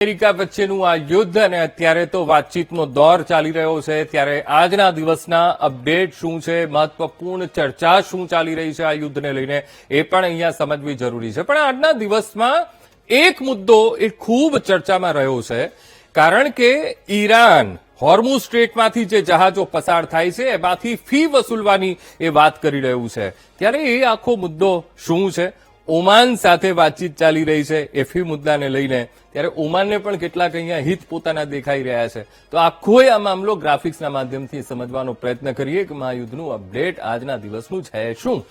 America વચ્ચેનું આ યુદ્ધ અને અત્યારે તો વાતચીતનો દોર ચાલી રહ્યો છે ત્યારે આજના દિવસના અપડેટ શું છે, મહત્વપૂર્ણ ચર્ચા શું ચાલી રહી છે આ યુદ્ધને લઈને એ પણ અહીંયા સમજવી જરૂરી છે। પણ આજના દિવસમાં એક મુદ્દો એ ખૂબ ચર્ચામાં રહ્યો છે, કારણ કે ઈરાન હોર્મુઝ સ્ટ્રેટમાંથી જે જહાજો પસાર થાય છે એમાંથી ફી વસૂલવાની એ વાત કરી રહ્યું છે। ત્યારે એ આખો મુદ્દો શું છે? ઓમાન સાથે વાતચીત ચાલી રહી છે એ ફી મુદ્દાને લઈને, ત્યારે ઓમાનને પણ કેટલાક અહીંયા હિત પોતાના દેખાઈ રહ્યા છે। તો આખો આ મામલો ગ્રાફિક્સના માધ્યમથી સમજવાનો પ્રયત્ન કરીએ કે મહાયુદ્ધનું અપડેટ આજના દિવસનું છે શું।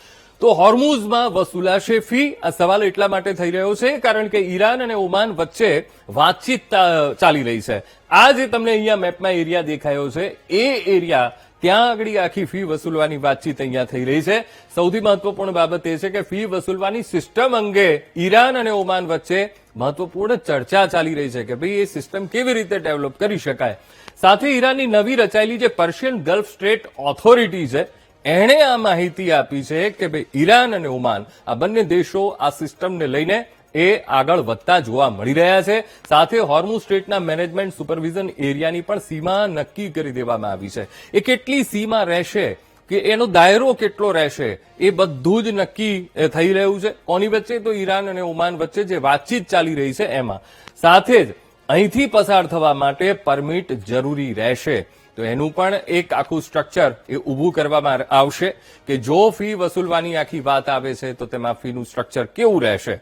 તો હોર્મુઝમાં વસૂલાશે ફી? આ સવાલ એટલા માટે થઈ રહ્યો છે કારણ કે ઈરાન અને ઓમાન વચ્ચે વાતચીત ચાલી રહી છે। આ જે તમને અહીંયા મેપમાં એરિયા દેખાયો છે એ એરિયા, ત્યાં આગળ આખી ફી વસૂલવાની વાતચીત અહીંયા થઈ રહી છે। સૌથી મહત્વપૂર્ણ બાબત એ છે કે ફી વસૂલવાની સિસ્ટમ અંગે ઈરાન અને ઓમાન વચ્ચે મહત્વપૂર્ણ ચર્ચા ચાલી રહી છે કે ભાઈ એ સિસ્ટમ કેવી રીતે ડેવલપ કરી શકાય। સાથે ઈરાનની નવી રચાયેલી જે પર્શિયન ગલ્ફ સ્ટેટ ઓથોરિટી છે એણે આ માહિતી આપી છે કે ભાઈ ઈરાન અને ઓમાન આ બંને દેશો આ સિસ્ટમને લઈને એ આગળ વધતા જોવા મળી રહ્યા છે। સાથે હોર્મુઝ સ્ટ્રેટના મેનેજમેન્ટ સુપરવિઝન એરિયાની પણ સીમા નક્કી કરી દેવામાં આવી છે। એ કેટલી સીમા રહેશે કે એનો દાયરો કેટલો રહેશે એ બધું જ નક્કી થઈ રહ્યું છે। કોની વચ્ચે? તો ઈરાન અને ઓમાન વચ્ચે જે વાતચીત ચાલી રહી છે એમાં। સાથે જ અહીંથી પસાર થવા માટે પરમિટ જરૂરી રહેશે, તો એનું પણ એક આખું સ્ટ્રક્ચર એ ઊભું કરવામાં આવશે કે જો ફી વસૂલવાની આખી વાત આવે છે તો તેમાં ફીનું સ્ટ્રક્ચર કેવું રહેશે।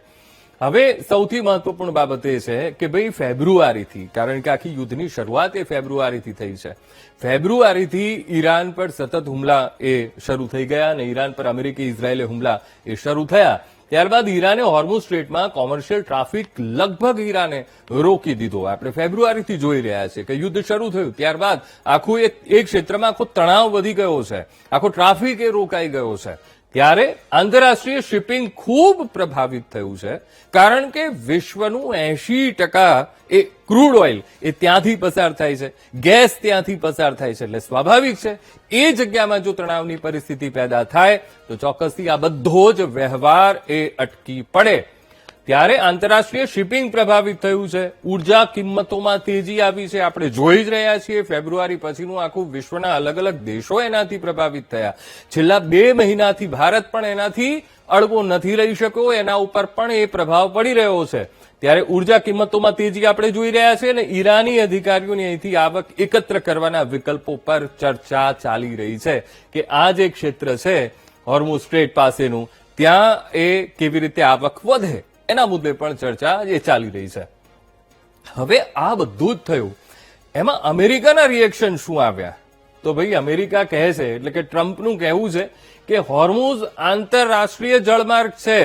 હવે સૌથી મહત્વપૂર્ણ બાબત એ છે કે ભાઈ ફેબ્રુઆરીથી, કારણ કે આખી યુદ્ધની શરૂઆત એ ફેબ્રુઆરીથી થઈ છે, ફેબ્રુઆરીથી ઈરાન પર સતત હુમલા એ શરૂ થઈ ગયા અને ઈરાન પર અમેરિકી ઇઝરાયેલે હુમલા એ શરૂ થયા। ત્યારબાદ ઈરાને હોર્મુઝ સ્ટ્રેટમાં કોમર્શિયલ ટ્રાફિક લગભગ ઈરાને રોકી દીધો। આપણે ફેબ્રુઆરીથી જોઈ રહ્યા છીએ કે યુદ્ધ શરૂ થયું ત્યારબાદ આખું એક ક્ષેત્રમાં આખો તણાવ વધી ગયો છે, આખો ટ્રાફિક એ રોકાઈ ગયો છે। ત્યારે આંતરરાષ્ટ્રીય શિપિંગ ખૂબ પ્રભાવિત થયું છે, કારણ કે વિશ્વનું 80% એ ક્રૂડ ઓઇલ એ ત્યાંથી પસાર થાય છે, ગેસ ત્યાંથી પસાર થાય છે। એટલે સ્વાભાવિક છે એ જગ્યામાં જો તણાવની પરિસ્થિતિ પેદા થાય તો ચોક્કસથી આ બધો જ વ્યવહાર એ અટકી પડે। ત્યારે આંતરરાષ્ટ્રીય શિપિંગ પ્રભાવિત થયું છે, ઉર્જા કિંમતોમાં તેજી આવી છે, આપણે જોઈ જ રહ્યા છીએ। ફેબ્રુઆરી પછીનું આખું વિશ્વના અલગ અલગ દેશો એનાથી પ્રભાવિત થયા। છેલ્લા 2 મહિનાથી ભારત પણ એનાથી અળગો નથી રહી શક્યો, એના ઉપર પણ એ પ્રભાવ પડી રહ્યો છે। ત્યારે ઉર્જા કિંમતોમાં તેજી આપણે જોઈ રહ્યા છીએ અને ઈરાની અધિકારીઓની અહીંથી આવક એકત્ર કરવાના વિકલ્પો પર ચર્ચા ચાલી રહી છે કે આ જે ક્ષેત્ર છે હોર્મુઝ સ્ટ્રેટ પાસેનું, ત્યાં એ કેવી રીતે આવક વધે એના મુદ્દે પણ ચર્ચા એ ચાલી રહી છે। હવે આ બધું જ થયું, એમાં અમેરિકાના રિએક્શન શું આવ્યા? તો ભાઈ અમેરિકા કહે છે, એટલે કે ટ્રમ્પનું કહેવું છે કે હોર્મુઝ આંતરરાષ્ટ્રીય જળમાર્ગ છે,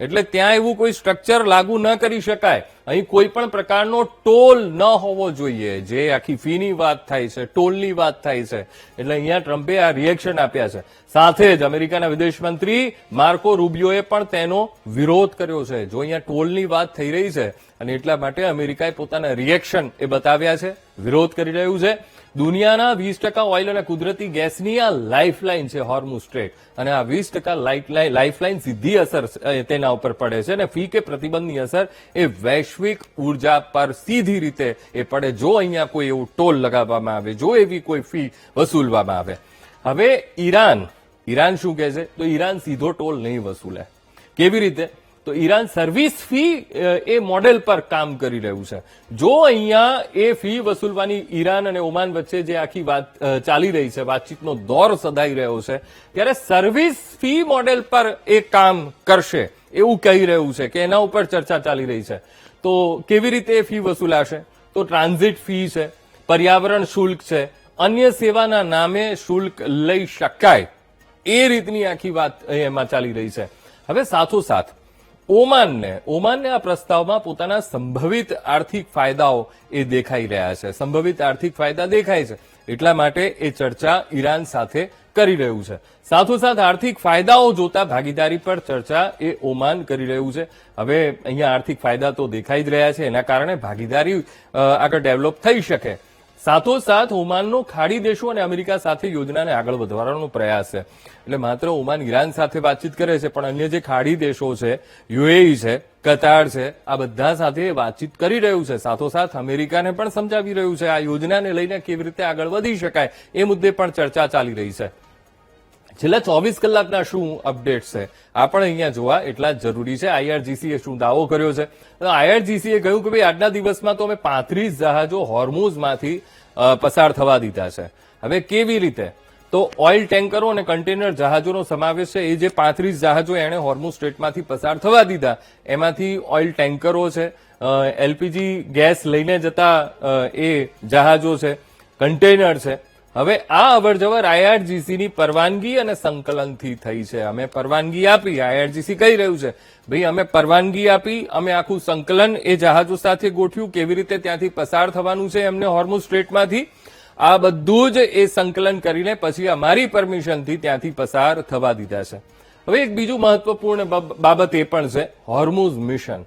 એટલે ત્યાં એવું કોઈ સ્ટ્રક્ચર લાગુ ન કરી શકાય, અહીં કોઈ પણ પ્રકારનો ટોલ ન હોવો જોઈએ। જે આખી ફીની વાત થાય છે, ટોલની વાત થાય છે, એટલે અહીંયા ટ્રમ્પે આ રિએક્શન આપ્યા છે। સાથે જ અમેરિકાના વિદેશ મંત્રી માર્કો રૂબિયોએ પણ તેનો વિરોધ કર્યો છે। જો અહીંયા ટોલની વાત થઈ રહી છે અને એટલા માટે અમેરિકાએ પોતાના રિએક્શન એ બતાવ્યા છે, વિરોધ કરી રહ્યું છે। દુનિયાના 20% ઓઇલ અને કુદરતી ગેસની આ લાઇફલાઇન છે હોર્મુઝ સ્ટ્રેટ, અને આ 20% લાઇફલાઇન સીધી અસર તેના ઉપર પડે છે અને ફી કે પ્રતિબંધની અસર એ વૈશ્વિક ઉર્જા પર સીધી રીતે એ પડે જો અહીંયા કોઈ એવું ટોલ લગાવવામાં આવે, જો એવી કોઈ ફી વસૂલવામાં આવે। હવે ઈરાન શું કહે છે? તો ઈરાન સીધો ટોલ નહીં વસૂલે। કેવી રીતે? તો ઈરાન સર્વિસ ફી એ મોડેલ પર કામ કરી રહ્યું છે। જો અહીંયા એ ફી વસૂલવાની ઈરાન અને ઓમાન વચ્ચે જે આખી વાત ચાલી રહી છે, વાતચીતનો દોર સધાઈ રહ્યો છે, ત્યારે સર્વિસ ફી મોડેલ પર એ કામ કરશે એવું કહી રહ્યું છે કે એના ઉપર ચર્ચા ચાલી રહી છે। તો કેવી રીતે એ ફી વસૂલાશે? તો ટ્રાન્ઝિટ ફી છે, પર્યાવરણ શુલ્ક છે, અન્ય સેવાના નામે શુલ્ક લઈ શકાય, એ રીતની આખી વાત એમાં ચાલી રહી છે। હવે સાથોસાથ ઓમાનને આ પ્રસ્તાવમાં પોતાના સંભવિત આર્થિક ફાયદાઓ એ દેખાઈ રહ્યા છે, સંભવિત આર્થિક ફાયદા દેખાય છે, એટલા માટે એ ચર્ચા ઈરાન સાથે કરી રહ્યું છે। સાથોસાથ આર્થિક ફાયદાઓ જોતા ભાગીદારી પર ચર્ચા એ ઓમાન કરી રહ્યું છે। હવે અહીંયા આર્થિક ફાયદા તો દેખાઈ જ રહ્યા છે, એના કારણે ભાગીદારી આગળ ડેવલપ થઈ શકે। સાથોસાથ ઓમાનનો ખાડી દેશો અને અમેરિકા સાથે યોજનાને આગળ વધારવાનો પ્રયાસ છે. એટલે માત્ર ઓમાન ઈરાન સાથે વાતચીત કરે છે, પણ અન્ય જે ખાડી દેશો છે, યુએઈ છે, કતાર છે, આ બધા સાથે વાતચીત કરી રહ્યું છે. સાથોસાથ અમેરિકાને પણ સમજાવી રહ્યું છે આ યોજનાને લઈને કેવી રીતે આગળ વધી શકાય એ મુદ્દે પણ ચર્ચા ચાલી રહી છે. છેલ્લા 24 કલાકના શું અપડેટ્સ છે આ પણ અહીંયા જોવા એટલા જ જરૂરી છે. આઈઆરજીસીએ શું દાવો કર્યો છે? આઈઆરજીસીએ કહ્યું કે ભાઈ આજના દિવસમાં તો અમે 35 જહાજો હોર્મુઝમાંથી પસાર થવા દીધા છે. હવે કેવી રીતે? તો ઓઇલ ટેન્કરો અને કન્ટેનર જહાજોનો સમાવેશ છે. એ જે 35 જહાજો એણે હોર્મુઝ સ્ટ્રેટમાંથી પસાર થવા દીધા એમાંથી ઓઇલ ટેન્કરો છે, એલપીજી ગેસ લઈને જતા એ જહાજો છે, કન્ટેનર છે. હવે આ અવરજવર આઈઆરજીસીની પરવાનગી અને સંકલનથી થઈ છે. અમે પરવાનગી આપી, આઈઆરજીસી કહી રહ્યું છે ભાઈ અમે પરવાનગી આપી, અમે આખું સંકલન એ જહાજો સાથે ગોઠવ્યું, કેવી રીતે ત્યાંથી પસાર થવાનું છે એમને હોર્મુઝ સ્ટ્રેટમાંથી. આ બધું જ એ સંકલન કરીને પછી અમારી પરમિશનથી ત્યાંથી પસાર થવા દીધા છે. હવે એક બીજું મહત્વપૂર્ણ બાબત એ પણ છે હોર્મુઝ મિશન.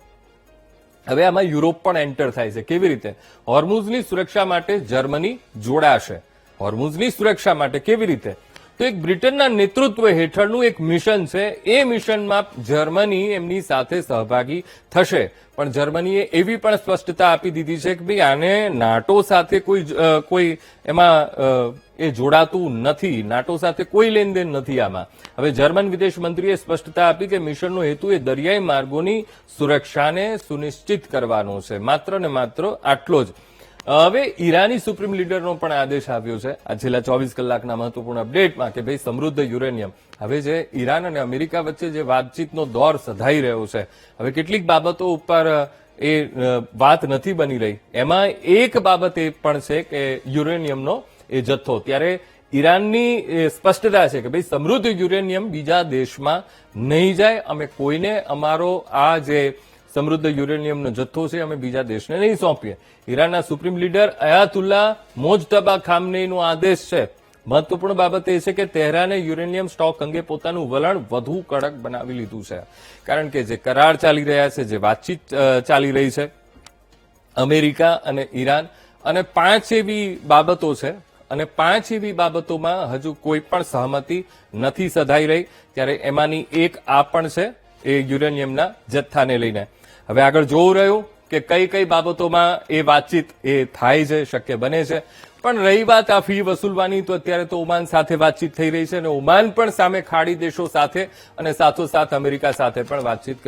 હવે આમાં યુરોપ પણ એન્ટર થાય છે. કેવી રીતે? હોર્મુઝની સુરક્ષા માટે જર્મની જોડાશે. હોર્મુઝની સુરક્ષા માટે કેવી રીતે? તો એક બ્રિટનના નેતૃત્વ હેઠળનું એક મિશન છે. એ મિશનમાં જર્મની એમની સાથે સહભાગી થશે. પણ જર્મનીએ એવી પણ સ્પષ્ટતા આપી દીધી છે કે ભાઈ આને નાટો સાથે કોઈ એમાં એ જોડાતું નથી, નાટો સાથે કોઈ લેનદેન નથી આમાં. હવે જર્મન વિદેશ મંત્રીએ સ્પષ્ટતા આપી કે મિશનનો હેતુ એ દરિયાઈ માર્ગોની સુરક્ષાને સુનિશ્ચિત કરવાનો છે, માત્ર ને માત્ર આટલો જ. હવે ઈરાની સુપ્રીમ લીડરનો પણ આદેશ આવ્યો છે આ છેલ્લા 24 કલાકના મહત્વપૂર્ણ અપડેટમાં કે ભાઈ સમૃદ્ધ યુરેનિયમ, હવે જે ઈરાન અને અમેરિકા વચ્ચે જે વાતચીતનો દોર સધાઈ રહ્યો છે, હવે કેટલીક બાબતો ઉપર એ વાત નથી બની રહી. એમાં એક બાબત એ પણ છે કે યુરેનિયમનો એ જથ્થો. ત્યારે ઈરાનની સ્પષ્ટતા છે કે ભાઈ સમૃદ્ધ યુરેનિયમ બીજા દેશમાં નહીં જાય, અમે કોઈને અમારો આ જે સમૃદ્ધ યુરેનિયમનો જથ્થો છે અમે બીજા દેશને નહીં સોંપીએ. ઈરાનના સુપ્રીમ લીડર અયાતુલ્લા મોજતબા ખામનેઈનો આદેશ છે. મહત્વપૂર્ણ બાબત એ છે કે તેહરાને યુરેનિયમ સ્ટોક અંગે પોતાનું વલણ વધુ કડક બનાવી લીધું છે. કારણ કે જે કરાર ચાલી રહ્યા છે, જે વાતચીત ચાલી રહી છે અમેરિકા અને ઈરાન, અને 5 એવી બાબતો છે અને 5 એવી બાબતોમાં હજુ કોઈ પણ સહમતિ નથી સધાઈ રહી. ત્યારે એમાંની એક આ પણ છે એ યુરેનિયમના જથ્થાને લઈને. હવે આગળ જોવું રહ્યું કે કઈ કઈ બાબતોમાં એ વાતચીત એ થાય છે, શક્ય બને છે. પણ રહી વાત આ ફી વસૂલવાની, તો અત્યારે તો ઓમાન સાથે વાતચીત થઈ રહી છે અને ઓમાન પણ સામે ખાડી દેશો સાથે અને સાથોસાથ અમેરિકા સાથે પણ વાતચીત કરી